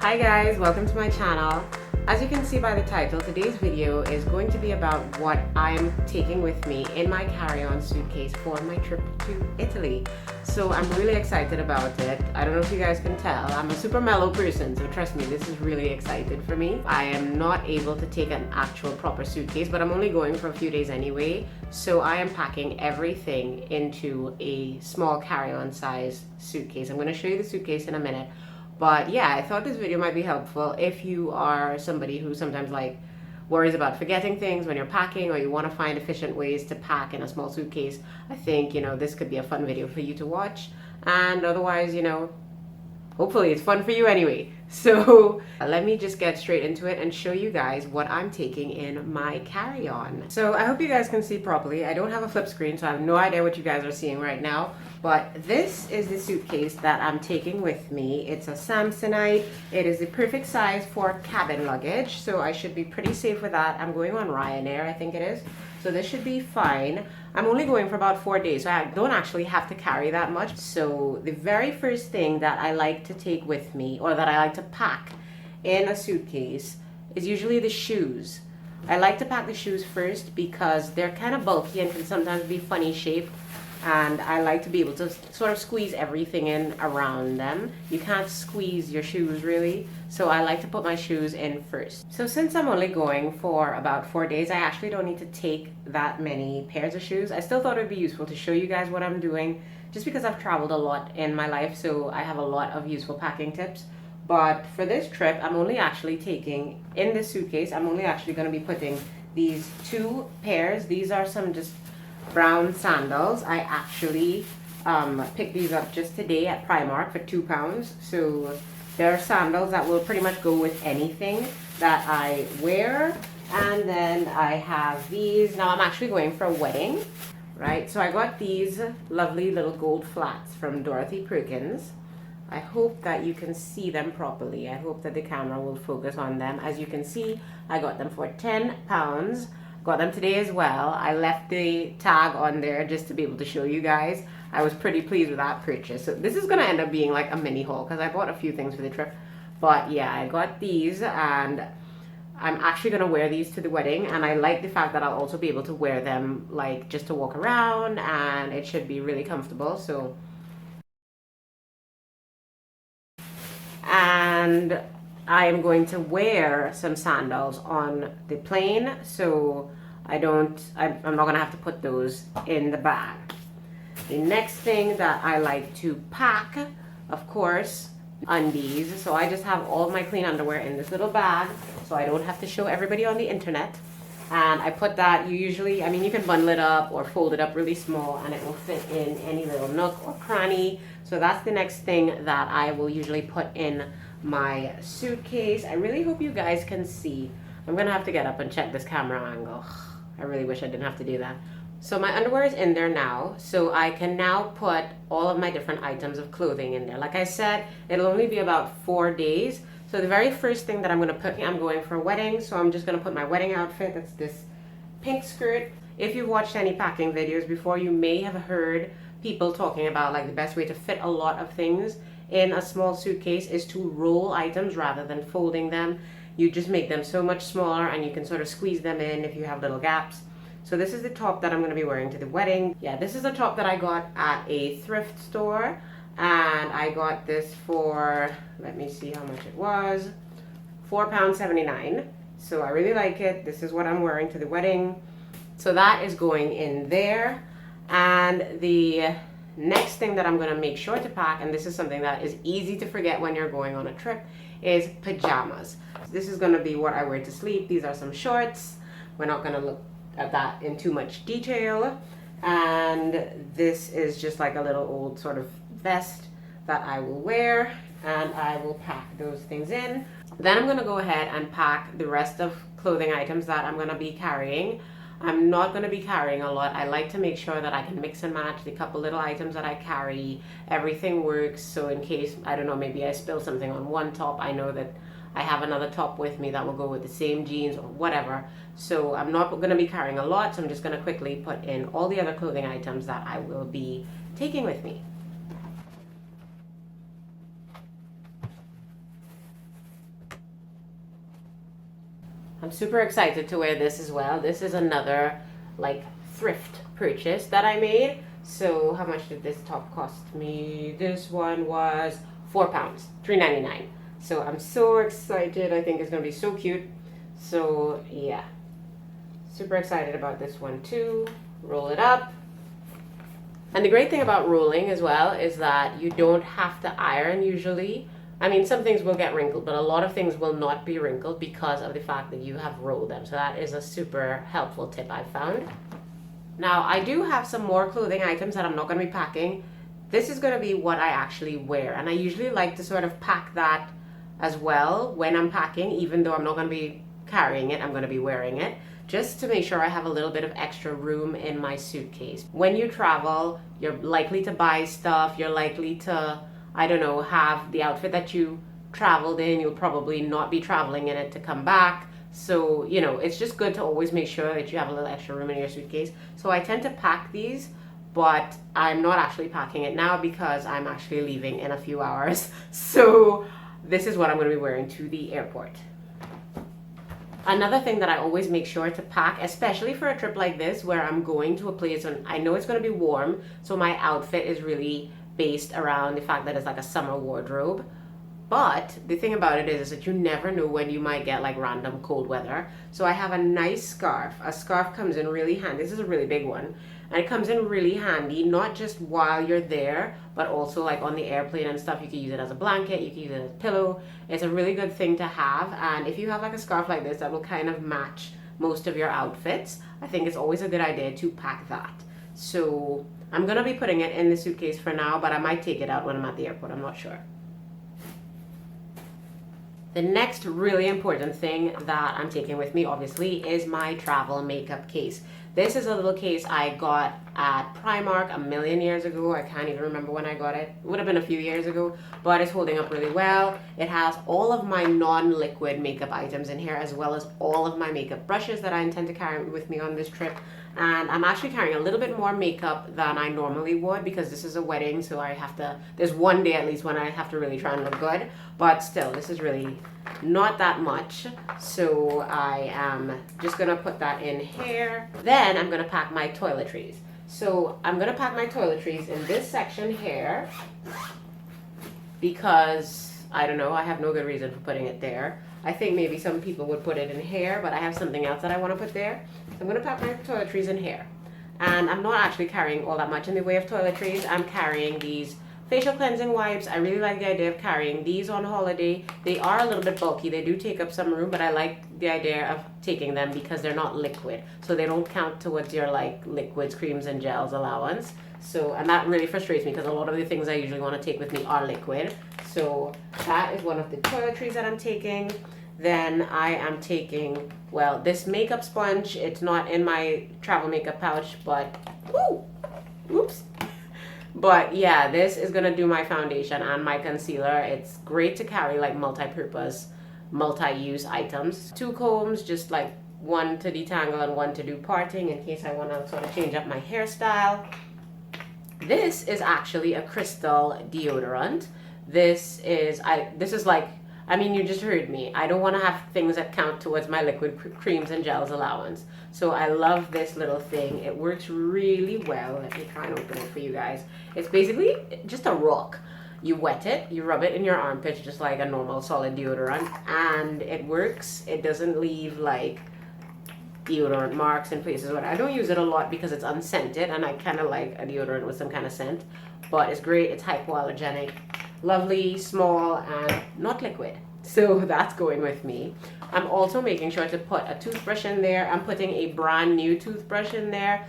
Hi guys, welcome to my channel. As you can see by the title, today's video is going to be about what I'm taking with me in my carry-on suitcase for my trip to Italy. So I'm really excited about it. I don't know if you guys can tell, I'm a super mellow person, so trust me, this is really exciting for me. I am not able to take an actual proper suitcase, but I'm only going for a few days anyway. So I am packing everything into a small carry-on size suitcase. I'm going to show you the suitcase in a minute. But yeah, I thought this video might be helpful if you are somebody who sometimes worries about forgetting things when you're packing, or you want to find efficient ways to pack in a small suitcase. I think, this could be a fun video for you to watch. And otherwise, hopefully it's fun for you anyway. So let me just get straight into it and show you guys what I'm taking in my carry-on. So I hope you guys can see properly. I don't have a flip screen, so I have no idea what you guys are seeing right now. But this is the suitcase that I'm taking with me. It's a Samsonite. It is the perfect size for cabin luggage, so I should be pretty safe with that. I'm going on Ryanair, I think it is. So this should be fine. I'm only going for about 4 days, so I don't actually have to carry that much. So the very first thing that I like to take with me, or that I like to pack in a suitcase, is usually the shoes. I like to pack the shoes first because they're kind of bulky and can sometimes be funny shaped. And I like to be able to sort of squeeze everything in around them. You can't squeeze your shoes really, so I like to put my shoes in first. So since I'm only going for about 4 days, I actually don't need to take that many pairs of shoes. I still thought it would be useful to show you guys what I'm doing, just because I've traveled a lot in my life, so I have a lot of useful packing tips. But for this trip, I'm only actually taking, in this suitcase, I'm only actually going to be putting these 2 pairs. These are some just brown sandals. I actually picked these up just today at Primark for £2. So they're sandals that will pretty much go with anything that I wear. And then I have these. Now I'm actually going for a wedding, right? So I got these lovely little gold flats from Dorothy Perkins. I hope that you can see them properly. I hope that the camera will focus on them. As you can see, I got them for £10. Got them today as well. I left the tag on there just to be able to show you guys. I was pretty pleased with that purchase. So this is going to end up being like a mini haul because I bought a few things for the trip. But yeah, I got these and I'm actually going to wear these to the wedding. And I like the fact that I'll also be able to wear them like just to walk around, and it should be really comfortable. So, and I am going to wear some sandals on the plane, so I'm not gonna have to put those in the bag. The next thing that I like to pack, of course, undies. So I just have all my clean underwear in this little bag, so I don't have to show everybody on the internet. And I put that, you can bundle it up or fold it up really small, and it will fit in any little nook or cranny. So that's the next thing that I will usually put in my suitcase. I really hope you guys can see. I'm gonna have to get up and check this camera angle. I really wish I didn't have to do that. So my underwear is in there now, so I can now put all of my different items of clothing in there. Like I said, it'll only be about 4 days. So the very first thing that I'm gonna put, I'm going for a wedding, so I'm just gonna put my wedding outfit. That's this pink skirt. If you've watched any packing videos before, you may have heard people talking about like the best way to fit a lot of things in a small suitcase is to roll items rather than folding them. You just make them so much smaller and you can sort of squeeze them in if you have little gaps. So this is the top that I'm going to be wearing to the wedding. Yeah, this is a top that I got at a thrift store, and I got this for, let me see how much it was, £4.79. So I really like it. This is what I'm wearing to the wedding. So that is going in there. And the next thing that I'm going to make sure to pack, and this is something that is easy to forget when you're going on a trip, is pajamas. This is going to be what I wear to sleep. These are some shorts. We're not going to look at that in too much detail. And this is just like a little old sort of vest that I will wear, and I will pack those things in. Then I'm going to go ahead and pack the rest of clothing items that I'm going to be carrying. I'm not going to be carrying a lot. I like to make sure that I can mix and match the couple little items that I carry. Everything works, so in case, I don't know, maybe I spill something on one top, I know that I have another top with me that will go with the same jeans or whatever. So I'm not going to be carrying a lot, so I'm just going to quickly put in all the other clothing items that I will be taking with me. I'm super excited to wear this as well. This is another like thrift purchase that I made. So how much did this top cost me? This one was £4, $3.99. So I'm so excited. I think it's gonna be so cute. So yeah, super excited about this one too. Roll it up. And the great thing about rolling as well is that you don't have to iron usually. I mean, some things will get wrinkled, but a lot of things will not be wrinkled because of the fact that you have rolled them. So that is a super helpful tip I found. Now, I do have some more clothing items that I'm not going to be packing. This is going to be what I actually wear. And I usually like to sort of pack that as well when I'm packing, even though I'm not going to be carrying it, I'm going to be wearing it, just to make sure I have a little bit of extra room in my suitcase. When you travel, you're likely to buy stuff, you're likely to, I don't know, have the outfit that you traveled in, you'll probably not be traveling in it to come back. So, you know, it's just good to always make sure that you have a little extra room in your suitcase. So I tend to pack these, but I'm not actually packing it now because I'm actually leaving in a few hours. So this is what I'm going to be wearing to the airport. Another thing that I always make sure to pack, especially for a trip like this where I'm going to a place and I know it's going to be warm, so my outfit is really based around the fact that it's like a summer wardrobe. But the thing about it is that you never know when you might get like random cold weather. So I have a nice scarf. A scarf comes in really handy. This is a really big one. And it comes in really handy, not just while you're there, but also like on the airplane and stuff. You can use it as a blanket, you can use it as a pillow. It's a really good thing to have. And if you have like a scarf like this that will kind of match most of your outfits, I think it's always a good idea to pack that. So I'm gonna be putting it in the suitcase for now, but I might take it out when I'm at the airport, I'm not sure. The next really important thing that I'm taking with me, obviously, is my travel makeup case. This is a little case I got at Primark a million years ago. I can't even remember when I got it. It would have been a few years ago, but it's holding up really well. It has all of my non-liquid makeup items in here, as well as all of my makeup brushes that I intend to carry with me on this trip. And I'm actually carrying a little bit more makeup than I normally would because this is a wedding, so I have to, there's one day at least when I have to really try and look good. But still, this is really not that much. So I am just gonna put that in here. Then I'm gonna pack my toiletries. So I'm gonna pack my toiletries in this section here because, I don't know, I have no good reason for putting it there. I think maybe some people would put it in here, but I have something else that I want to put there. So I'm going to pack my toiletries in here. And I'm not actually carrying all that much in the way of toiletries. I'm carrying these facial cleansing wipes. I really like the idea of carrying these on holiday. They are a little bit bulky. They do take up some room, but I like the idea of taking them because they're not liquid. So they don't count towards your like liquids, creams, and gels allowance. So, and that really frustrates me because a lot of the things I usually want to take with me are liquid. So that is one of the toiletries that I'm taking. Then I am taking, well, this makeup sponge. It's not in my travel makeup pouch, but, oops. But yeah, this is gonna do my foundation and my concealer. It's great to carry like multi-purpose, multi-use items. 2 combs, just like one to detangle and one to do parting in case I wanna sort of change up my hairstyle. This is actually a crystal deodorant. This is like, I mean, you just heard me. I don't want to have things that count towards my liquid creams and gels allowance. So I love this little thing. It works really well. Let me try and open it for you guys. It's basically just a rock. You wet it, you rub it in your armpits just like a normal solid deodorant, and it works. It doesn't leave like deodorant marks in places where I don't use it a lot because it's unscented and I kind of like a deodorant with some kind of scent. But it's great. It's hypoallergenic. Lovely, small, and not liquid. So that's going with me. I'm also making sure to put a toothbrush in there. I'm putting a brand new toothbrush in there.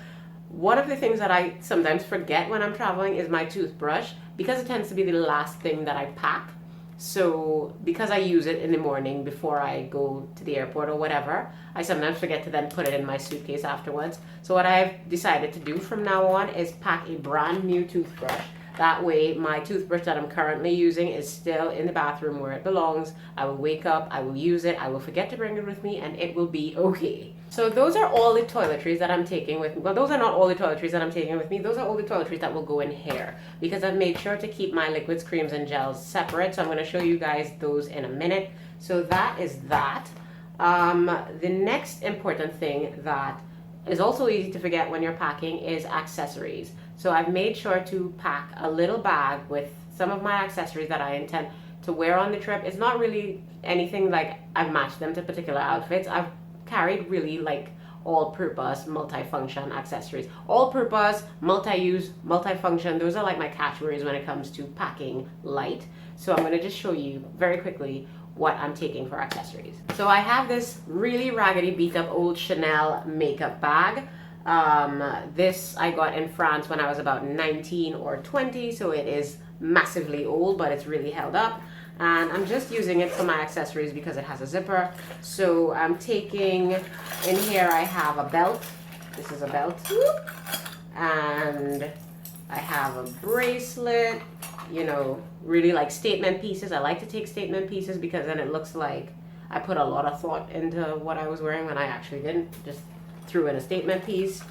One of the things that I sometimes forget when I'm traveling is my toothbrush because it tends to be the last thing that I pack. So because I use it in the morning before I go to the airport or whatever, I sometimes forget to then put it in my suitcase afterwards. So what I've decided to do from now on is pack a brand new toothbrush. That way, my toothbrush that I'm currently using is still in the bathroom where it belongs. I will wake up, I will use it, I will forget to bring it with me, and it will be okay. So those are all the toiletries that I'm taking with me. Well, those are not all the toiletries that I'm taking with me. Those are all the toiletries that will go in here because I've made sure to keep my liquids, creams, and gels separate. So I'm going to show you guys those in a minute. So that is that. The next important thing that is also easy to forget when you're packing is accessories. So I've made sure to pack a little bag with some of my accessories that I intend to wear on the trip. It's not really anything like I've matched them to particular outfits. I've carried really like all-purpose, multi-function accessories. All-purpose, multi-use, multi-function, those are like my catchwords when it comes to packing light. So I'm going to just show you very quickly what I'm taking for accessories. So I have this really raggedy beat up old Chanel makeup bag. This I got in France when I was about 19 or 20, so it is massively old, but it's really held up. And I'm just using it for my accessories because it has a zipper. So I'm taking, in here I have a belt. This is a belt. And I have a bracelet, you know, really like statement pieces. I like to take statement pieces because then it looks like I put a lot of thought into what I was wearing when I actually didn't. Just threw in a statement piece.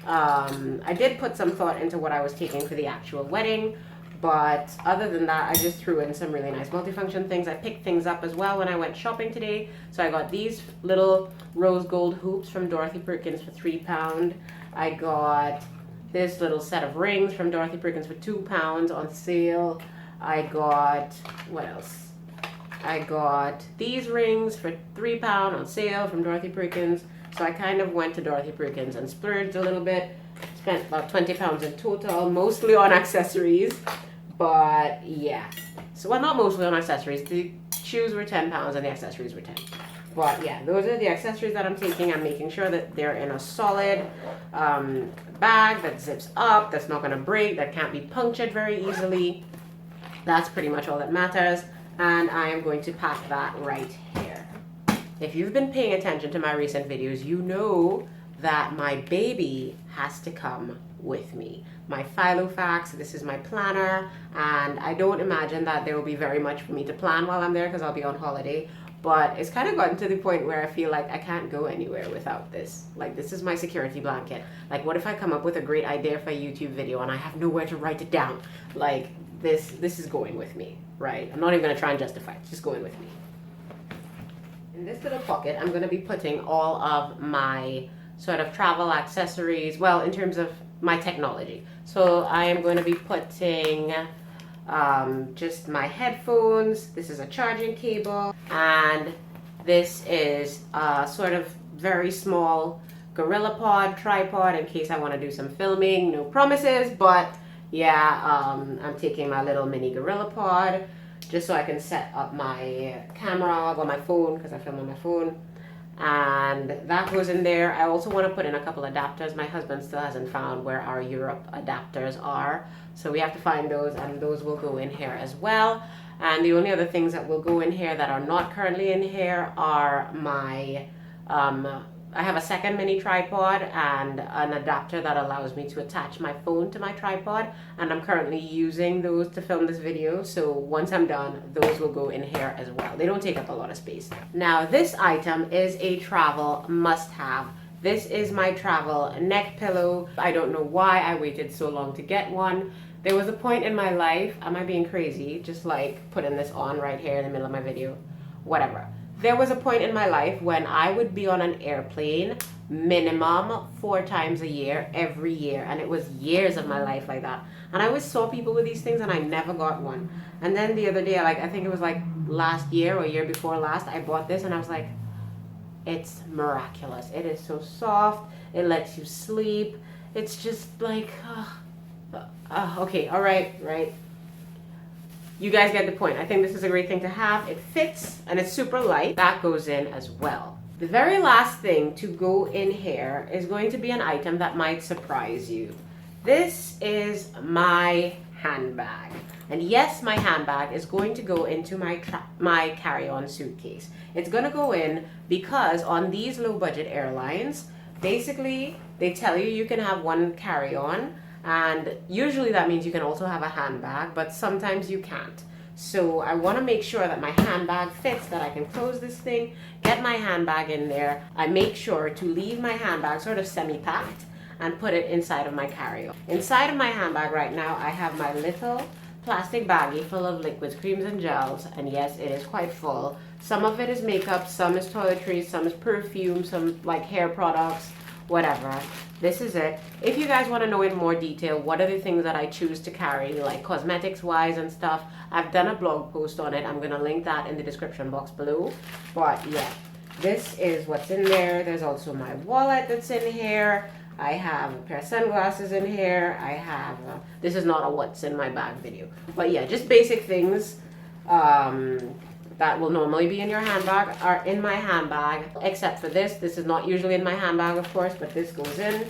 I did put some thought into what I was taking for the actual wedding, but other than that, I just threw in some really nice multifunction things. I picked things up as well when I went shopping today. So I got these little rose gold hoops from Dorothy Perkins for £3. I got this little set of rings from Dorothy Perkins for £2 on sale. I got, what else? I got these rings for £3 on sale from Dorothy Perkins. So I kind of went to Dorothy Perkins and splurged a little bit. Spent about £20 in total, mostly on accessories. But yeah, so well, not mostly on accessories. The shoes were £10 and the accessories were 10. But yeah, those are the accessories that I'm taking. I'm making sure that they're in a solid bag that zips up, that's not going to break, that can't be punctured very easily. That's pretty much all that matters. And I am going to pack that right here. If you've been paying attention to my recent videos, you know that my baby has to come with me. My Filofax, this is my planner, and I don't imagine that there will be very much for me to plan while I'm there because I'll be on holiday. But it's kind of gotten to the point where I feel like I can't go anywhere without this. Like, this is my security blanket. Like, what if I come up with a great idea for a YouTube video and I have nowhere to write it down? Like, this is going with me, right? I'm not even gonna try and justify it, it's just going with me. In this little pocket, I'm gonna be putting all of my sort of travel accessories, well, in terms of my technology. So I am going to be putting just my headphones. This is a charging cable, and this is a sort of very small GorillaPod tripod in case I want to do some filming. No promises, but yeah, I'm taking my little mini GorillaPod just so I can set up my camera or my phone because I film on my phone. And that goes in there. I also want to put in a couple adapters. My husband still hasn't found where our Europe adapters are, so we have to find those, and those will go in here as well. And the only other things that will go in here that are not currently in here are my I have a second mini tripod and an adapter that allows me to attach my phone to my tripod, and I'm currently using those to film this video. So once I'm done, those will go in here as well. They don't take up a lot of space. Now, this item is a travel must-have. This is my travel neck pillow. I don't know why I waited so long to get one. There was a point in my life, am I being crazy? Just like putting this on right here in the middle of my video, whatever. There was a point in my life when I would be on an airplane minimum 4 times a year, every year. And it was years of my life like that. And I always saw people with these things and I never got one. And then the other day, like I think it was like last year or year before last, I bought this and I was like, it's miraculous. It is so soft. It lets you sleep. It's just like, okay, all right. You guys get the point. I think this is a great thing to have. It fits and it's super light. That goes in as well. The very last thing to go in here is going to be an item that might surprise you. This is my handbag. And yes, my handbag is going to go into my carry-on suitcase. It's going to go in because on these low-budget airlines, basically, they tell you can have one carry-on, and usually that means you can also have a handbag, but sometimes you can't. So I want to make sure that my handbag fits, that I can close this thing, get my handbag in there. I make sure to leave my handbag sort of semi-packed and put it inside of my carry-on. Inside of my handbag right now, I have my little plastic baggie full of liquids, creams and gels, and yes, it is quite full. Some of it is makeup, some is toiletries, some is perfume, some like hair products, whatever. This is it. If you guys want to know in more detail what are the things that I choose to carry, like cosmetics wise and stuff, I've done a blog post on it. I'm gonna link that in the description box below. But yeah, this is what's in there. There's also my wallet that's in here. I have a pair of sunglasses in here. I have this is not a what's in my bag video, but yeah, just basic things that will normally be in your handbag are in my handbag, except for this. This is not usually in my handbag, of course, but this goes in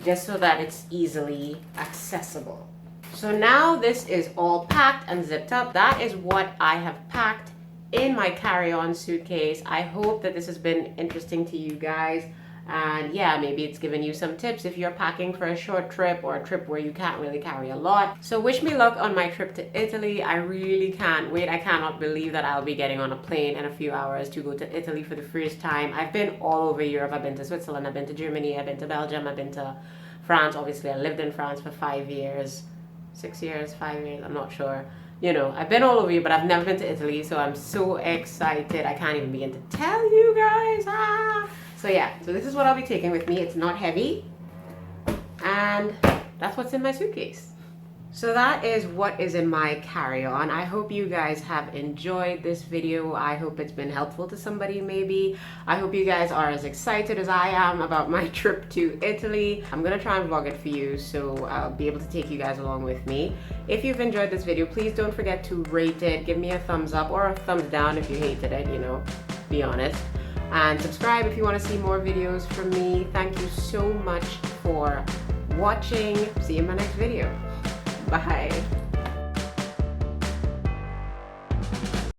just so that it's easily accessible. So now this is all packed and zipped up. That is what I have packed in my carry-on suitcase. I hope that this has been interesting to you guys. And yeah, maybe it's given you some tips if you're packing for a short trip or a trip where you can't really carry a lot. So wish me luck on my trip to Italy. I really can't wait. I cannot believe that I'll be getting on a plane in a few hours to go to Italy for the first time. I've been all over Europe. I've been to Switzerland, I've been to Germany, I've been to Belgium, I've been to France. Obviously, I lived in France for 5 years, 6 years, 5 years, I'm not sure. You know, I've been all over you, but I've never been to Italy, so I'm so excited. I can't even begin to tell you guys. So yeah, so this is what I'll be taking with me. It's not heavy, and that's what's in my suitcase. So that is what is in my carry-on. I hope you guys have enjoyed this video. I hope it's been helpful to somebody maybe. I hope you guys are as excited as I am about my trip to Italy. I'm gonna try and vlog it for you, so I'll be able to take you guys along with me. If you've enjoyed this video, please don't forget to rate it. Give me a thumbs up or a thumbs down if you hated it, you know, be honest. And subscribe if you want to see more videos from me. Thank you so much for watching. See you in my next video. Bye.